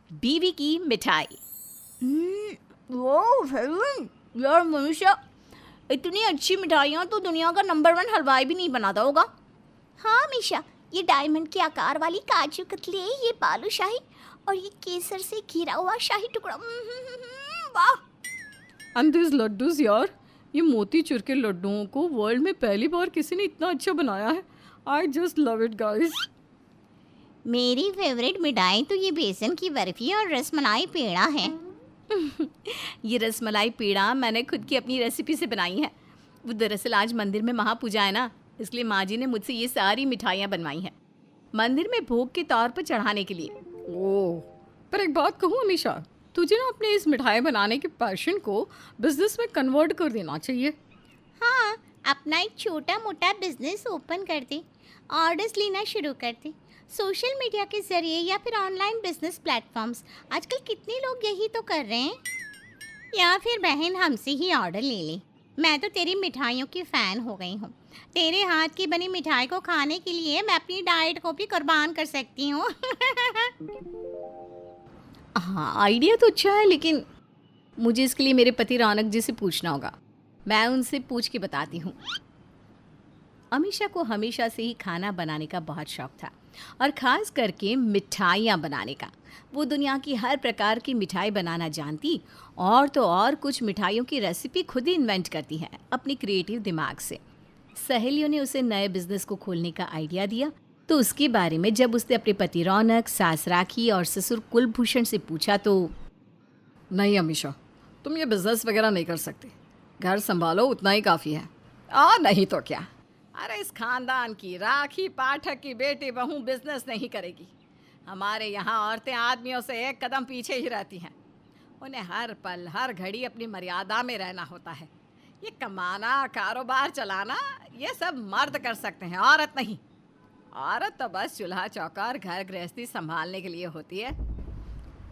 बीवी की मिठाई। वो हेवन यार मनुष्य, इतनी अच्छी मिठाइयाँ तो दुनिया का नंबर 1 हलवाई भी नहीं बनाता होगा। हाँ अमीषा, ये डायमंड के आकार वाली काजू कतली, ये बालूशाही और ये केसर से घिरा हुआ शाही टुकड़ा, वाह। एंड दिस लड्डूज यार, ये मोतीचूर के लड्डुओं को वर्ल्ड में पहली बार किसी ने इतना अच्छा बनाया है। I just love it guys. मेरी फेवरेट मिठाई तो ये बेसन की बर्फी और रसमलाई पेड़ा है। ये रसमलाई पेड़ा मैंने खुद की अपनी रेसिपी से बनाई है। वो दरअसल आज मंदिर में महापूजा है ना, इसलिए माँ जी ने मुझसे ये सारी मिठाइयाँ बनवाई हैं मंदिर में भोग के तौर पर चढ़ाने के लिए। ओह, पर एक बात कहूँ अमीशा, तुझे ना अपने इस मिठाई बनाने के पैशन को बिजनेस में कन्वर्ट कर देना चाहिए। हाँ, अपना एक छोटा मोटा बिजनेस ओपन कर दे, ऑर्डर्स लेना शुरू कर दे, सोशल मीडिया के ज़रिए या फिर ऑनलाइन बिजनेस प्लेटफॉर्म्स। आजकल कितने लोग यही तो कर रहे हैं। या फिर बहन हमसे ही ऑर्डर ले ले। मैं तो तेरी मिठाइयों की फ़ैन हो गई हूँ। तेरे हाथ की बनी मिठाई को खाने के लिए मैं अपनी डाइट को भी कुर्बान कर सकती हूँ। हाँ, आइडिया तो अच्छा है, लेकिन मुझे इसके लिए मेरे पति रौनक जी से पूछना होगा। मैं उनसे पूछ के बताती हूँ। अमीषा को हमेशा से ही खाना बनाने का बहुत शौक था, और ख़ास करके मिठाइयाँ बनाने का। वो दुनिया की हर प्रकार की मिठाई बनाना जानती, और तो और कुछ मिठाइयों की रेसिपी खुद ही इन्वेंट करती है अपनी क्रिएटिव दिमाग से। सहेलियों ने उसे नए बिजनेस को खोलने का आइडिया दिया, तो उसके बारे में जब उसने अपने पति रौनक, सास राखी और ससुर कुलभूषण से पूछा तो नहीं अमीशा, तुम ये बिजनेस वगैरह नहीं कर सकते। घर संभालो, उतना ही काफ़ी है। नहीं तो क्या। अरे इस खानदान की राखी पाठक की बेटी बहू बिजनेस नहीं करेगी। हमारे यहाँ औरतें आदमियों से एक कदम पीछे ही रहती हैं। उन्हें हर पल हर घड़ी अपनी मर्यादा में रहना होता है। ये कमाना, कारोबार चलाना, ये सब मर्द कर सकते हैं, औरत नहीं। औरत तो बस चूल्हा चौका और घर गृहस्थी संभालने के लिए होती है।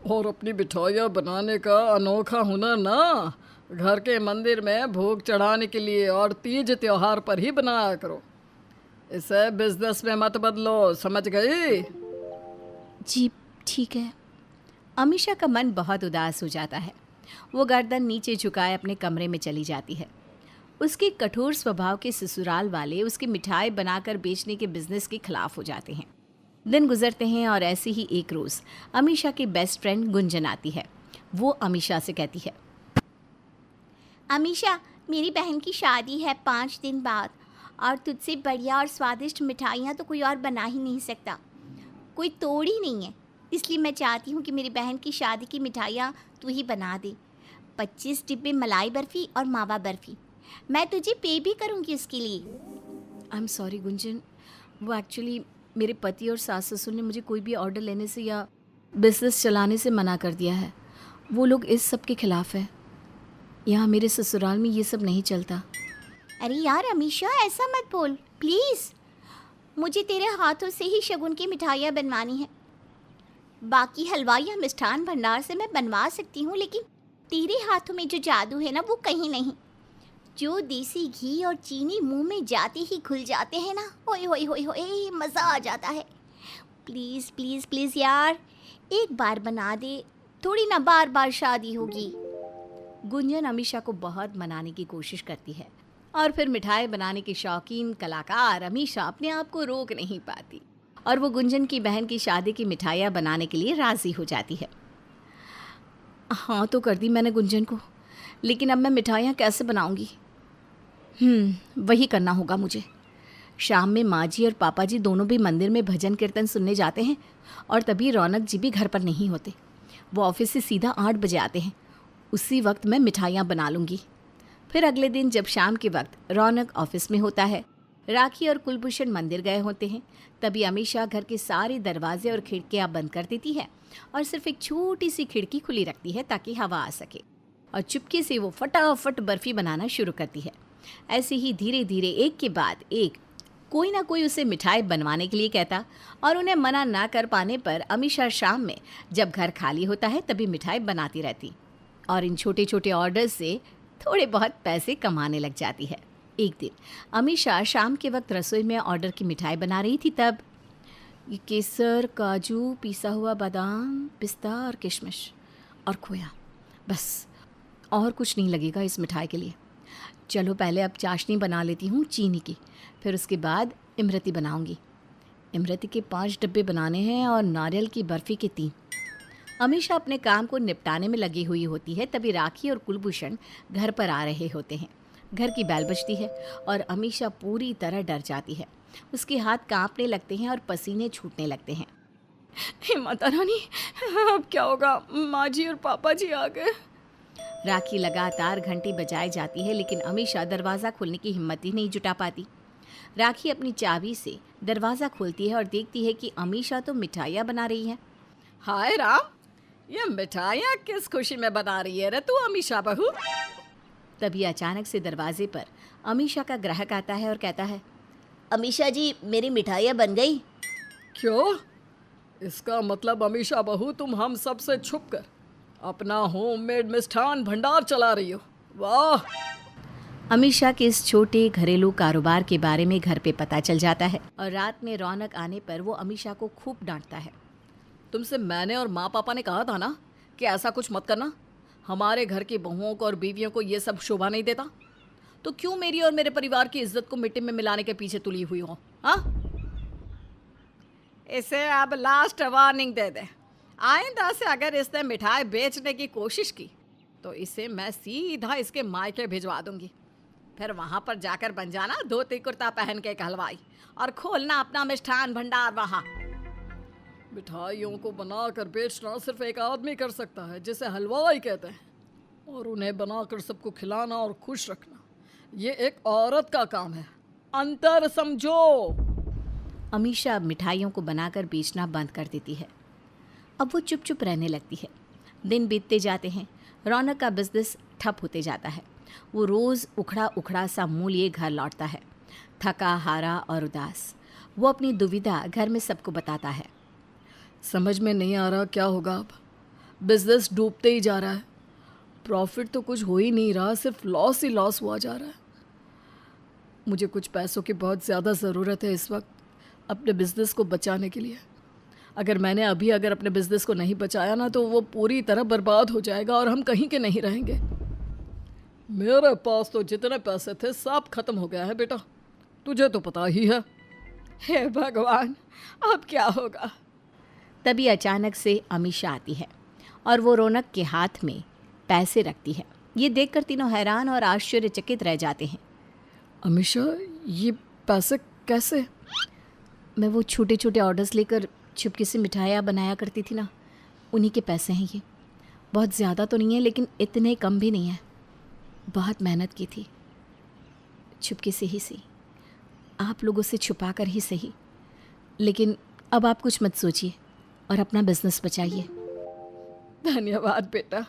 और अपनी मिठाइयाँ बनाने का अनोखा हुनर ना घर के मंदिर में भोग चढ़ाने के लिए और तीज त्योहार पर ही बनाया करो। इसे बिजनेस में मत बदलो, समझ गई? जी ठीक है। अमीषा का मन बहुत उदास हो जाता है। वो गर्दन नीचे झुकाए अपने कमरे में चली जाती है। उसके कठोर स्वभाव के ससुराल वाले उसकी मिठाई बनाकर बेचने के बिजनेस के खिलाफ हो जाते हैं। दिन गुजरते हैं और ऐसे ही एक रोज़ अमीषा की बेस्ट फ्रेंड गुंजन आती है। वो अमीषा से कहती है, अमीषा, मेरी बहन की शादी है 5 दिन बाद, और तुझसे बढ़िया और स्वादिष्ट मिठाइयाँ तो कोई और बना ही नहीं सकता। कोई तोड़ ही नहीं है। इसलिए मैं चाहती हूँ कि मेरी बहन की शादी की मिठाइयाँ तू ही बना दे। 25 डिब्बे मलाई बर्फ़ी और मावा बर्फ़ी। मैं तुझे पे भी करूँगी उसके लिए। आई एम सॉरी गुंजन, वो एक्चुअली मेरे पति और सास ससुर ने मुझे कोई भी ऑर्डर लेने से या बिजनेस चलाने से मना कर दिया है। वो लोग इस सब के खिलाफ है। यहाँ मेरे ससुराल में ये सब नहीं चलता। अरे यार अमीषा, ऐसा मत बोल प्लीज़। मुझे तेरे हाथों से ही शगुन की मिठाइयाँ बनवानी है। बाकी हलवा या मिष्ठान भंडार से मैं बनवा सकती हूँ, लेकिन तेरे हाथों में जो जादू है ना, वो कहीं नहीं। जो देसी घी और चीनी मुंह में जाते ही घुल जाते हैं ना, होए होए होए होए, मज़ा आ जाता है। प्लीज़ प्लीज़ प्लीज़ यार, एक बार बना दे, थोड़ी ना बार बार शादी होगी। गुंजन अमीषा को बहुत मनाने की कोशिश करती है, और फिर मिठाई बनाने की शौकीन कलाकार अमीषा अपने आप को रोक नहीं पाती, और वो गुंजन की बहन की शादी की मिठाइयाँ बनाने के लिए राज़ी हो जाती है। हाँ तो कर दी मैंने गुंजन को, लेकिन अब मैं मिठाइयाँ कैसे बनाऊँगी? वही करना होगा मुझे। शाम में माँ जी और पापा जी दोनों भी मंदिर में भजन कीर्तन सुनने जाते हैं, और तभी रौनक जी भी घर पर नहीं होते। वो ऑफिस से सीधा 8 बजे आते हैं। उसी वक्त मैं मिठाइयाँ बना लूँगी। फिर अगले दिन जब शाम के वक्त रौनक ऑफिस में होता है, राखी और कुलभूषण मंदिर गए होते हैं, तभी अमीषा घर के सारे दरवाजे और खिड़कियाँ बंद कर देती है, और सिर्फ एक छोटी सी खिड़की खुली रखती है ताकि हवा आ सके, और चुपके से वो फटाफट बर्फ़ी बनाना शुरू करती है। ऐसे ही धीरे धीरे एक के बाद एक कोई ना कोई उसे मिठाई बनवाने के लिए कहता, और उन्हें मना ना कर पाने पर अमीषा शाम में जब घर खाली होता है तभी मिठाई बनाती रहती, और इन छोटे छोटे ऑर्डर से थोड़े बहुत पैसे कमाने लग जाती है। एक दिन अमीषा शाम के वक्त रसोई में ऑर्डर की मिठाई बना रही थी, तब ये केसर, काजू, पिसा हुआ बादाम, पिस्ता और किशमिश और खोया, बस और कुछ नहीं लगेगा इस मिठाई के लिए। चलो पहले अब चाशनी बना लेती हूँ चीनी की, फिर उसके बाद इमरती बनाऊँगी। इमरती के 5 डब्बे बनाने हैं और नारियल की बर्फ़ी के 3। अमीशा अपने काम को निपटाने में लगी हुई होती है, तभी राखी और कुलभूषण घर पर आ रहे होते हैं। घर की बैल बजती है और अमीशा पूरी तरह डर जाती है। उसके हाथ कांपने लगते हैं और पसीने छूटने लगते हैं। हे माता रानी, अब क्या होगा? माँ जी और पापा जी आ गए। राखी लगातार घंटी बजाई जाती है, लेकिन अमीशा दरवाज़ा खोलने की हिम्मत ही नहीं जुटा पाती। राखी अपनी चाबी से दरवाज़ा खोलती है और देखती है कि अमीशा तो मिठाइयाँ बना रही है। हाय राम, ये मिठाइयाँ किस खुशी में बना रही है रे तू अमीशा बहू? तभी अचानक से दरवाजे पर अमीशा का ग्राहक आता है और कहता है, अमीशा जी, मेरी मिठाइयाँ बन गई। क्यों? इसका मतलब अमीशा बहू तुम हम सब से छुप कर अपना होममेड मिष्ठान भंडार चला रही हो। वाह! अमीशा के इस छोटे घरेलू कारोबार के बारे में घर पे पता चल जाता है और रात में रौनक आने पर वो अमीशा को खूब डांटता है। तुमसे मैंने और माँ पापा ने कहा था ना कि ऐसा कुछ मत करना। हमारे घर की बहुओं को और बीवियों को ये सब शोभा नहीं देता। तो क्यों मेरी और मेरे परिवार की इज्जत को मिट्टी में मिलाने के पीछे तुली हुई हो? हाँ, इसे अब लास्ट वार्निंग दे दे। आइंदा से अगर इसने मिठाई बेचने की कोशिश की तो इसे मैं सीधा इसके मायके भिजवा दूंगी। फिर वहाँ पर जाकर बन जाना धोती कुर्ता पहन के एक हलवाई और खोलना अपना मिष्ठान भंडार वहाँ। मिठाइयों को बनाकर बेचना सिर्फ एक आदमी कर सकता है, जिसे हलवाई कहते हैं, और उन्हें बनाकर सबको खिलाना और खुश रखना ये एक औरत का काम है। अंतर समझो। अमीशा मिठाइयों को बनाकर बेचना बंद कर देती है। अब वो चुप चुप रहने लगती है। दिन बीतते जाते हैं। रौनक का बिजनेस ठप होते जाता है। वो रोज़ उखड़ा उखड़ा सा मुँह लिए घर लौटता है, थका हारा और उदास। वो अपनी दुविधा घर में सबको बताता है। समझ में नहीं आ रहा क्या होगा अब। बिजनेस डूबते ही जा रहा है। प्रॉफिट तो कुछ हो ही नहीं रहा, सिर्फ लॉस ही लॉस हुआ जा रहा है। मुझे कुछ पैसों की बहुत ज़्यादा ज़रूरत है इस वक्त अपने बिज़नेस को बचाने के लिए। अगर मैंने अभी अपने बिज़नेस को नहीं बचाया ना, तो वो पूरी तरह बर्बाद हो जाएगा और हम कहीं के नहीं रहेंगे। मेरे पास तो जितने पैसे थे सब खत्म हो गया है बेटा, तुझे तो पता ही है। हे भगवान, अब क्या होगा? तभी अचानक से अमीशा आती है और वो रौनक के हाथ में पैसे रखती है। ये देखकर तीनों हैरान और आश्चर्यचकित रह जाते हैं। अमीशा, ये पैसे कैसे? मैं वो छोटे छोटे ऑर्डर्स लेकर चुपके से मिठाइयाँ बनाया करती थी ना, उन्हीं के पैसे हैं ये। बहुत ज़्यादा तो नहीं है, लेकिन इतने कम भी नहीं है। बहुत मेहनत की थी, चुपके से ही सही, आप लोगों से छुपा कर ही सही। लेकिन अब आप कुछ मत सोचिए और अपना बिजनेस बचाइए। धन्यवाद बेटा,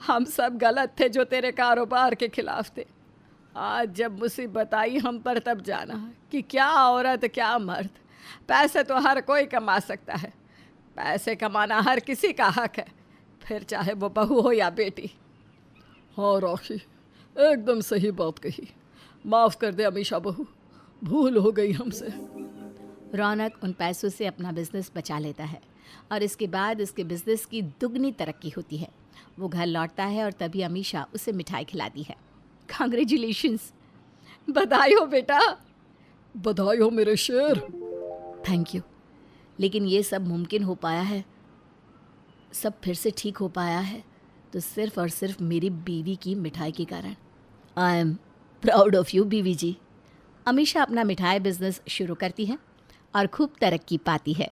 हम सब गलत थे जो तेरे कारोबार के खिलाफ थे। आज जब मुसीबत आई हम पर, तब जाना कि क्या औरत क्या मर्द। पैसे तो हर कोई कमा सकता है, पैसे कमाना हर किसी का हक है, फिर चाहे वो बहू हो या बेटी। हाँ राखी, एकदम सही बात कही। माफ़ कर दे अमीशा बहू, भूल हो गई हमसे। रौनक उन पैसों से अपना बिजनेस बचा लेता है और इसके बाद उसके बिजनेस की दुगनी तरक्की होती है। वो घर लौटता है और तभी अमीशा उसे मिठाई खिलाती है। कांग्रेचुलेशंस। बधाई हो बेटा। बधाई हो मेरे शेर। Thank you. लेकिन ये सब मुमकिन हो पाया है, सब फिर से ठीक हो पाया है तो सिर्फ और सिर्फ मेरी बीवी की मिठाई के कारण। I am proud of you बीवी जी। अमीशा अपना मिठाई बिजनेस शुरू करती है और खूब तरक्की पाती है।